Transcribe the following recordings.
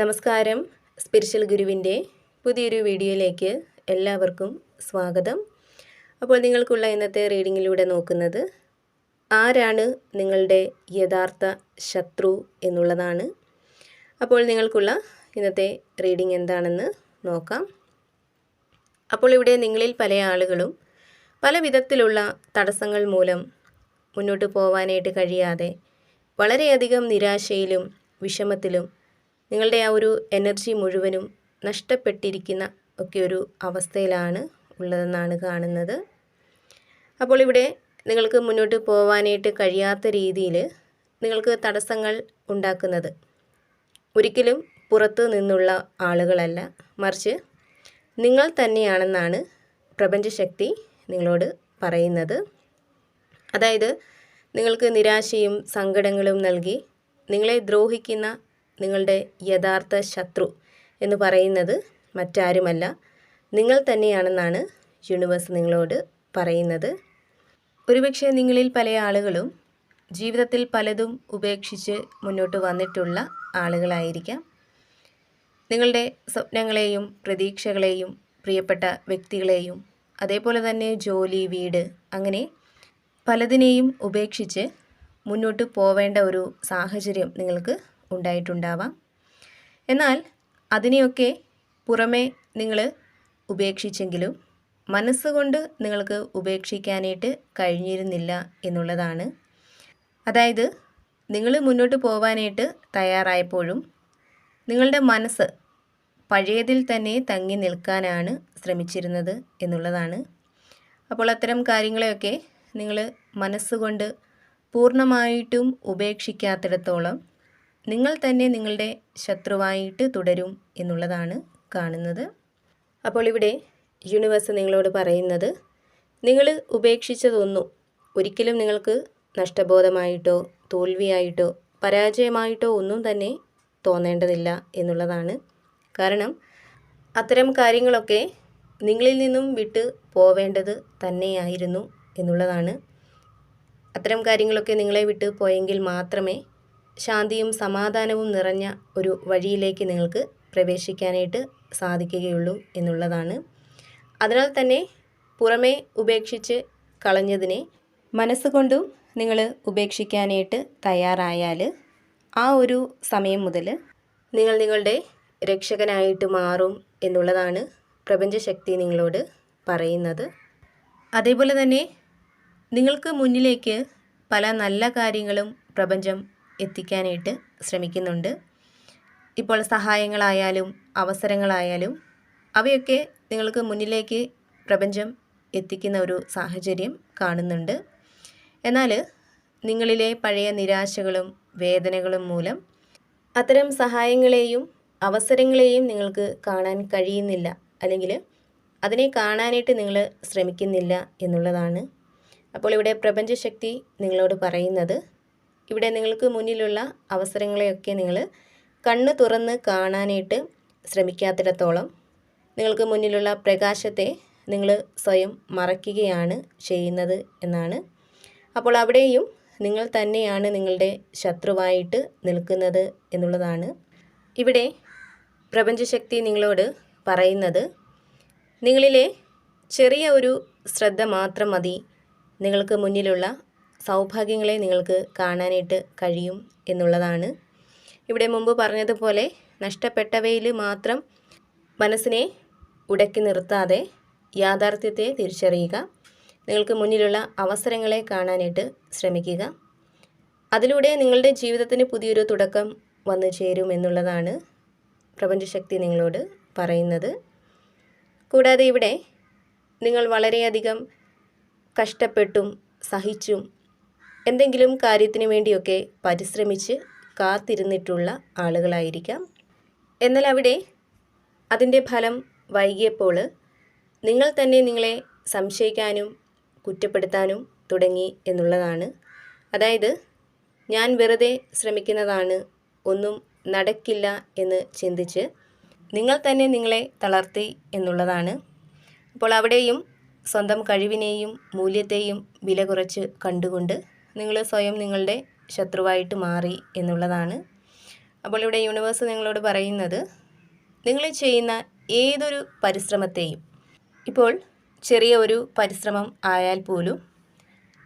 നമസ്കാരം. സ്പിരിച്വൽ ഗുരുവിൻ്റെ പുതിയൊരു വീഡിയോയിലേക്ക് എല്ലാവർക്കും സ്വാഗതം. അപ്പോൾ നിങ്ങൾക്കുള്ള ഇന്നത്തെ റീഡിങ്ങിലൂടെ നോക്കുന്നത് ആരാണ് നിങ്ങളുടെ യഥാർത്ഥ ശത്രു എന്നുള്ളതാണ്. അപ്പോൾ നിങ്ങൾക്കുള്ള ഇന്നത്തെ റീഡിംഗ് എന്താണെന്ന് നോക്കാം. അപ്പോൾ ഇവിടെ നിങ്ങളിൽ പല ആളുകളും പല വിധത്തിലുള്ള തടസ്സങ്ങൾ മൂലം മുന്നോട്ട് പോകാനായിട്ട് കഴിയാതെ വളരെയധികം നിരാശയിലും വിഷമത്തിലും നിങ്ങളുടെ ആ ഒരു എനർജി മുഴുവനും നഷ്ടപ്പെട്ടിരിക്കുന്ന ഒക്കെ ഒരു അവസ്ഥയിലാണ് ഉള്ളതെന്നാണ് കാണുന്നത്. അപ്പോൾ ഇവിടെ നിങ്ങൾക്ക് മുന്നോട്ട് പോകാനായിട്ട് കഴിയാത്ത രീതിയിൽ നിങ്ങൾക്ക് തടസ്സങ്ങൾ ഉണ്ടാക്കുന്നത് ഒരിക്കലും പുറത്തു നിന്നുള്ള ആളുകളല്ല, മറിച്ച് നിങ്ങൾ തന്നെയാണെന്നാണ് പ്രപഞ്ചശക്തി നിങ്ങളോട് പറയുന്നത്. അതായത് നിങ്ങൾക്ക് നിരാശയും സങ്കടങ്ങളും നൽകി നിങ്ങളെ ദ്രോഹിക്കുന്ന നിങ്ങളുടെ യഥാർത്ഥ ശത്രു എന്ന് പറയുന്നത് മറ്റാരുമല്ല, നിങ്ങൾ തന്നെയാണെന്നാണ് യൂണിവേഴ്സ് നിങ്ങളോട് പറയുന്നത്. ഒരുപക്ഷെ നിങ്ങളിൽ പല ആളുകളും ജീവിതത്തിൽ പലതും ഉപേക്ഷിച്ച് മുന്നോട്ട് വന്നിട്ടുള്ള ആളുകളായിരിക്കാം. നിങ്ങളുടെ സ്വപ്നങ്ങളെയും പ്രതീക്ഷകളെയും പ്രിയപ്പെട്ട വ്യക്തികളെയും അതേപോലെ തന്നെ ജോലി, വീട്, അങ്ങനെ പലതിനെയും ഉപേക്ഷിച്ച് മുന്നോട്ട് പോവേണ്ട ഒരു സാഹചര്യം നിങ്ങൾക്ക് ഉണ്ടായിട്ടുണ്ടാവാം. എന്നാൽ അതിനെയൊക്കെ പുറമേ നിങ്ങൾ ഉപേക്ഷിച്ചെങ്കിലും മനസ്സുകൊണ്ട് നിങ്ങൾക്ക് ഉപേക്ഷിക്കാനായിട്ട് കഴിഞ്ഞിരുന്നില്ല എന്നുള്ളതാണ്. അതായത് നിങ്ങൾ മുന്നോട്ട് പോകാനായിട്ട് തയ്യാറായപ്പോഴും നിങ്ങളുടെ മനസ്സ് പഴയതിൽ തന്നെ തങ്ങി നിൽക്കാനാണ് ശ്രമിച്ചിരുന്നത് എന്നുള്ളതാണ്. അപ്പോൾ അത്തരം കാര്യങ്ങളെയൊക്കെ നിങ്ങൾ മനസ്സുകൊണ്ട് പൂർണ്ണമായിട്ടും ഉപേക്ഷിക്കാത്തിടത്തോളം നിങ്ങൾ തന്നെ നിങ്ങളുടെ ശത്രുവായിട്ട് തുടരും എന്നുള്ളതാണ് കാണുന്നത്. അപ്പോൾ ഇവിടെ യൂണിവേഴ്സ് നിങ്ങളോട് പറയുന്നത് നിങ്ങൾ ഉപേക്ഷിച്ചതൊന്നും ഒരിക്കലും നിങ്ങൾക്ക് നഷ്ടബോധമായിട്ടോ തോൽവിയായിട്ടോ പരാജയമായിട്ടോ ഒന്നും തന്നെ തോന്നേണ്ടതില്ല എന്നുള്ളതാണ്. കാരണം അത്തരം കാര്യങ്ങളൊക്കെ നിങ്ങളിൽ നിന്നും വിട്ട് പോവേണ്ടത് തന്നെയായിരുന്നു എന്നുള്ളതാണ്. അത്തരം കാര്യങ്ങളൊക്കെ നിങ്ങളെ വിട്ട് പോയെങ്കിൽ മാത്രമേ ശാന്തിയും സമാധാനവും നിറഞ്ഞ ഒരു വഴിയിലേക്ക് നിങ്ങൾക്ക് പ്രവേശിക്കാനായിട്ട് സാധിക്കുകയുള്ളൂ എന്നുള്ളതാണ്. അതിനാൽ തന്നെ പുറമേ ഉപേക്ഷിച്ച് കളഞ്ഞതിനെ മനസ്സുകൊണ്ടും നിങ്ങൾ ഉപേക്ഷിക്കാനായിട്ട് തയ്യാറായാൽ ആ ഒരു സമയം മുതൽ നിങ്ങൾ നിങ്ങളുടെ രക്ഷകനായിട്ട് മാറും എന്നുള്ളതാണ് പ്രപഞ്ചശക്തി നിങ്ങളോട് പറയുന്നത്. അതേപോലെ തന്നെ നിങ്ങൾക്ക് മുന്നിലേക്ക് പല നല്ല കാര്യങ്ങളും പ്രപഞ്ചം എത്തിക്കാനായിട്ട് ശ്രമിക്കുന്നുണ്ട്. ഇപ്പോൾ സഹായങ്ങളായാലും അവസരങ്ങളായാലും അവയൊക്കെ നിങ്ങൾക്ക് മുന്നിലേക്ക് പ്രപഞ്ചം എത്തിക്കുന്ന ഒരു സാഹചര്യം കാണുന്നുണ്ട്. എന്നാൽ നിങ്ങളിലെ പഴയ നിരാശകളും വേദനകളും മൂലം അത്തരം സഹായങ്ങളെയും അവസരങ്ങളെയും നിങ്ങൾക്ക് കാണാൻ കഴിയുന്നില്ല, അല്ലെങ്കിൽ അതിനെ കാണാനായിട്ട് നിങ്ങൾ ശ്രമിക്കുന്നില്ല എന്നുള്ളതാണ്. അപ്പോൾ ഇവിടെ പ്രപഞ്ചശക്തി നിങ്ങളോട് പറയുന്നത് ഇവിടെ നിങ്ങൾക്ക് മുന്നിലുള്ള അവസരങ്ങളെയൊക്കെ നിങ്ങൾ കണ്ണ് തുറന്ന് കാണാനായിട്ട് ശ്രമിക്കാത്തിടത്തോളം നിങ്ങൾക്ക് മുന്നിലുള്ള പ്രകാശത്തെ നിങ്ങൾ സ്വയം മറയ്ക്കുകയാണ് ചെയ്യുന്നത് എന്നാണ്. അപ്പോൾ അവിടെയും നിങ്ങൾ തന്നെയാണ് നിങ്ങളുടെ ശത്രുവായിട്ട് നിൽക്കുന്നത് എന്നുള്ളതാണ്. ഇവിടെ പ്രപഞ്ചശക്തി നിങ്ങളോട് പറയുന്നത് നിങ്ങളിലെ ചെറിയ ഒരു ശ്രദ്ധ മാത്രം മതി നിങ്ങൾക്ക് മുന്നിലുള്ള സൗഭാഗ്യങ്ങളെ നിങ്ങൾക്ക് കാണാനായിട്ട് കഴിയും എന്നുള്ളതാണ്. ഇവിടെ മുമ്പ് പറഞ്ഞതുപോലെ നഷ്ടപ്പെട്ടവയിൽ മാത്രം മനസ്സിനെ ഉടക്കി നിർത്താതെ യാഥാർത്ഥ്യത്തെ തിരിച്ചറിയുക, നിങ്ങൾക്ക് മുന്നിലുള്ള അവസരങ്ങളെ കാണാനായിട്ട് ശ്രമിക്കുക. അതിലൂടെ നിങ്ങളുടെ ജീവിതത്തിന് പുതിയൊരു തുടക്കം വന്നു ചേരും എന്നുള്ളതാണ് പ്രപഞ്ചശക്തി നിങ്ങളോട് പറയുന്നത്. കൂടാതെ ഇവിടെ നിങ്ങൾ വളരെയധികം കഷ്ടപ്പെട്ടും സഹിച്ചും എന്തെങ്കിലും കാര്യത്തിന് വേണ്ടിയൊക്കെ പരിശ്രമിച്ച് കാത്തിരുന്നിട്ടുള്ള ആളുകളായിരിക്കാം. എന്നാൽ അവിടെ അതിൻ്റെ ഫലം വൈകിയപ്പോൾ നിങ്ങൾ തന്നെ നിങ്ങളെ സംശയിക്കാനും കുറ്റപ്പെടുത്താനും തുടങ്ങി എന്നുള്ളതാണ്. അതായത് ഞാൻ വെറുതെ ശ്രമിക്കുന്നതാണ്, ഒന്നും നടക്കില്ല എന്ന് ചിന്തിച്ച് നിങ്ങൾ തന്നെ നിങ്ങളെ തളർത്തി എന്നുള്ളതാണ്. അപ്പോൾ അവിടെയും സ്വന്തം കഴിവിനെയും മൂല്യത്തെയും വില കുറച്ച് കണ്ടുകൊണ്ട് നിങ്ങൾ സ്വയം നിങ്ങളുടെ ശത്രുവായിട്ട് മാറി എന്നുള്ളതാണ്. അപ്പോൾ ഇവിടെ യൂണിവേഴ്സ് നിങ്ങളോട് പറയുന്നത്, നിങ്ങൾ ചെയ്യുന്ന ഏതൊരു പരിശ്രമത്തെയും, ഇപ്പോൾ ചെറിയ ഒരു പരിശ്രമം ആയാൽ പോലും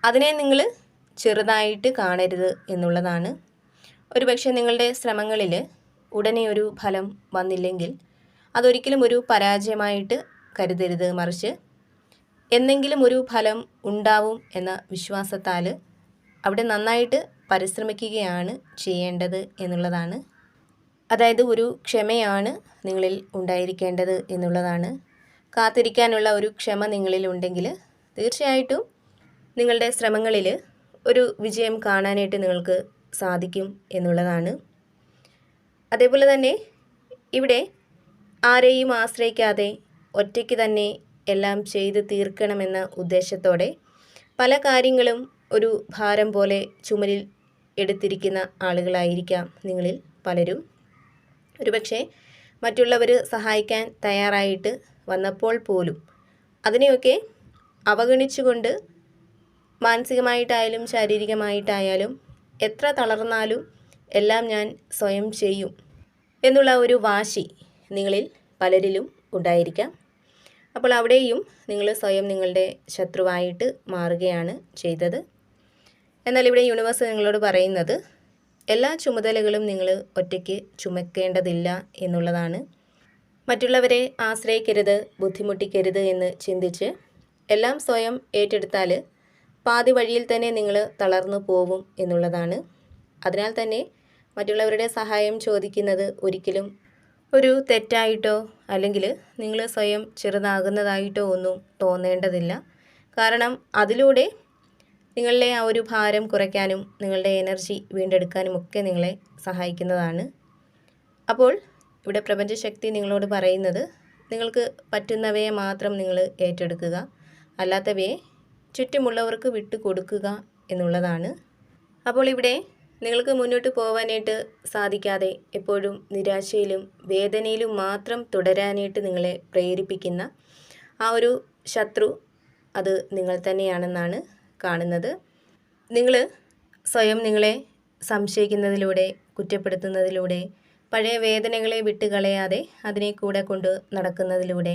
അതിനെ നിങ്ങൾ ചെറുതായിട്ട് കാണരുത് എന്നുള്ളതാണ്. ഒരുപക്ഷെ നിങ്ങളുടെ ശ്രമങ്ങളിൽ ഉടനെ ഒരു ഫലം വന്നില്ലെങ്കിൽ അതൊരിക്കലും ഒരു പരാജയമായിട്ട് കരുതരുത്. മറിച്ച് എന്തെങ്കിലും ഒരു ഫലം ഉണ്ടാവും എന്ന വിശ്വാസത്താൽ അവിടെ നന്നായിട്ട് പരിശ്രമിക്കുകയാണ് ചെയ്യേണ്ടത് എന്നുള്ളതാണ്. അതായത് ഒരു ക്ഷമയാണ് നിങ്ങളിൽ ഉണ്ടായിരിക്കേണ്ടത് എന്നുള്ളതാണ്. കാത്തിരിക്കാനുള്ള ഒരു ക്ഷമ നിങ്ങളിൽ ഉണ്ടെങ്കിൽ തീർച്ചയായിട്ടും നിങ്ങളുടെ ശ്രമങ്ങളിൽ ഒരു വിജയം കാണാനായിട്ട് നിങ്ങൾക്ക് സാധിക്കും എന്നുള്ളതാണ്. അതേപോലെ തന്നെ ഇവിടെ ആരെയും ആശ്രയിക്കാതെ ഒറ്റയ്ക്ക് തന്നെ എല്ലാം ചെയ്ത് തീർക്കണമെന്ന ഉദ്ദേശത്തോടെ പല കാര്യങ്ങളും ഒരു ഭാരം പോലെ ചുമലിൽ എടുത്തിരിക്കുന്ന ആളുകളായിരിക്കാം നിങ്ങളിൽ പലരും. ഒരുപക്ഷെ മറ്റുള്ളവർ സഹായിക്കാൻ തയ്യാറായിട്ട് വന്നപ്പോൾ പോലും അതിനെയൊക്കെ അവഗണിച്ചുകൊണ്ട് മാനസികമായിട്ടായാലും ശാരീരികമായിട്ടായാലും എത്ര തളർന്നാലും എല്ലാം ഞാൻ സ്വയം ചെയ്യും എന്നുള്ള ഒരു വാശി നിങ്ങളിൽ പലരിലും ഉണ്ടായിരിക്കാം. അപ്പോൾ അവിടെയും നിങ്ങൾ സ്വയം നിങ്ങളുടെ ശത്രുവായിട്ട് മാറുകയാണ് ചെയ്തത്. എന്നാൽ ഇവിടെ യൂണിവേഴ്സ് നിങ്ങളോട് പറയുന്നത്, എല്ലാ ചുമതലകളും നിങ്ങൾ ഒറ്റയ്ക്ക് ചുമക്കേണ്ടതില്ല എന്നുള്ളതാണ്. മറ്റുള്ളവരെ ആശ്രയിക്കരുത്, ബുദ്ധിമുട്ടിക്കരുത് എന്ന് ചിന്തിച്ച് എല്ലാം സ്വയം ഏറ്റെടുത്താൽ പാതി വഴിയിൽ തന്നെ നിങ്ങൾ തളർന്നു പോവും എന്നുള്ളതാണ്. അതിനാൽ തന്നെ മറ്റുള്ളവരുടെ സഹായം ചോദിക്കുന്നത് ഒരിക്കലും ഒരു തെറ്റായിട്ടോ അല്ലെങ്കിൽ നിങ്ങൾ സ്വയം ചെറുതാകുന്നതായിട്ടോ ഒന്നും തോന്നേണ്ടതില്ല. കാരണം അതിലൂടെ നിങ്ങളുടെ ആ ഒരു ഭാരം കുറയ്ക്കാനും നിങ്ങളുടെ എനർജി വീണ്ടെടുക്കാനും ഒക്കെ നിങ്ങളെ സഹായിക്കുന്നതാണ്. അപ്പോൾ ഇവിടെ പ്രപഞ്ചശക്തി നിങ്ങളോട് പറയുന്നത്, നിങ്ങൾക്ക് പറ്റുന്നവയെ മാത്രം നിങ്ങൾ ഏറ്റെടുക്കുക, അല്ലാത്തവയെ ചുറ്റുമുള്ളവർക്ക് വിട്ടുകൊടുക്കുക എന്നുള്ളതാണ്. അപ്പോൾ ഇവിടെ നിങ്ങൾക്ക് മുന്നോട്ട് പോകാനായിട്ട് സാധിക്കാതെ എപ്പോഴും നിരാശയിലും വേദനയിലും മാത്രം തുടരാനായിട്ട് നിങ്ങളെ പ്രേരിപ്പിക്കുന്ന ആ ഒരു ശത്രു അത് നിങ്ങൾ തന്നെയാണെന്നാണ് കാണുന്നത്. നിങ്ങൾ സ്വയം നിങ്ങളെ സംശയിക്കുന്നതിലൂടെ, കുറ്റപ്പെടുത്തുന്നതിലൂടെ, പഴയ വേദനകളെ വിട്ടുകളയാതെ അതിനെ കൂടെ കൊണ്ട് നടക്കുന്നതിലൂടെ,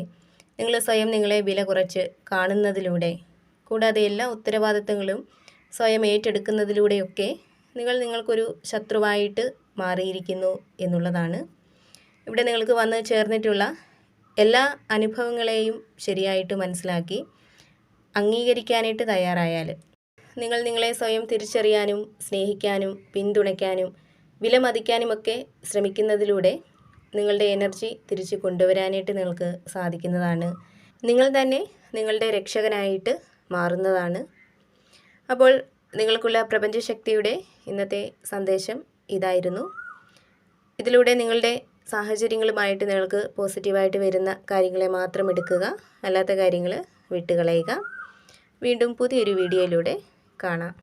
നിങ്ങൾ സ്വയം നിങ്ങളെ വില കുറച്ച് കാണുന്നതിലൂടെ, കൂടാതെ എല്ലാ ഉത്തരവാദിത്തങ്ങളും സ്വയം ഏറ്റെടുക്കുന്നതിലൂടെയൊക്കെ നിങ്ങൾക്കൊരു ശത്രുവായിട്ട് മാറിയിരിക്കുന്നു എന്നുള്ളതാണ്. ഇവിടെ നിങ്ങൾക്ക് വന്ന് ചേർന്നിട്ടുള്ള എല്ലാ അനുഭവങ്ങളെയും ശരിയായിട്ട് മനസ്സിലാക്കി അംഗീകരിക്കാനായിട്ട് തയ്യാറായാൽ, നിങ്ങൾ നിങ്ങളെ സ്വയം തിരിച്ചറിയാനും സ്നേഹിക്കാനും പിന്തുണയ്ക്കാനും വിലമതിക്കാനുമൊക്കെ ശ്രമിക്കുന്നതിലൂടെ നിങ്ങളുടെ എനർജി തിരിച്ചു കൊണ്ടുവരാനായിട്ട് നിങ്ങൾക്ക് സാധിക്കുന്നതാണ്. നിങ്ങൾ തന്നെ നിങ്ങളുടെ രക്ഷകനായിട്ട് മാറുന്നതാണ്. അപ്പോൾ നിങ്ങൾക്കുള്ള പ്രപഞ്ചശക്തിയുടെ ഇന്നത്തെ സന്ദേശം ഇതായിരുന്നു. ഇതിലൂടെ നിങ്ങളുടെ സാഹചര്യങ്ങളുമായിട്ട് നിങ്ങൾക്ക് പോസിറ്റീവായിട്ട് വരുന്ന കാര്യങ്ങളെ മാത്രം എടുക്കുക, അല്ലാത്ത കാര്യങ്ങൾ വിട്ടുകളയുക. വീണ്ടും പുതിയൊരു വീഡിയോയിലൂടെ കാണാം.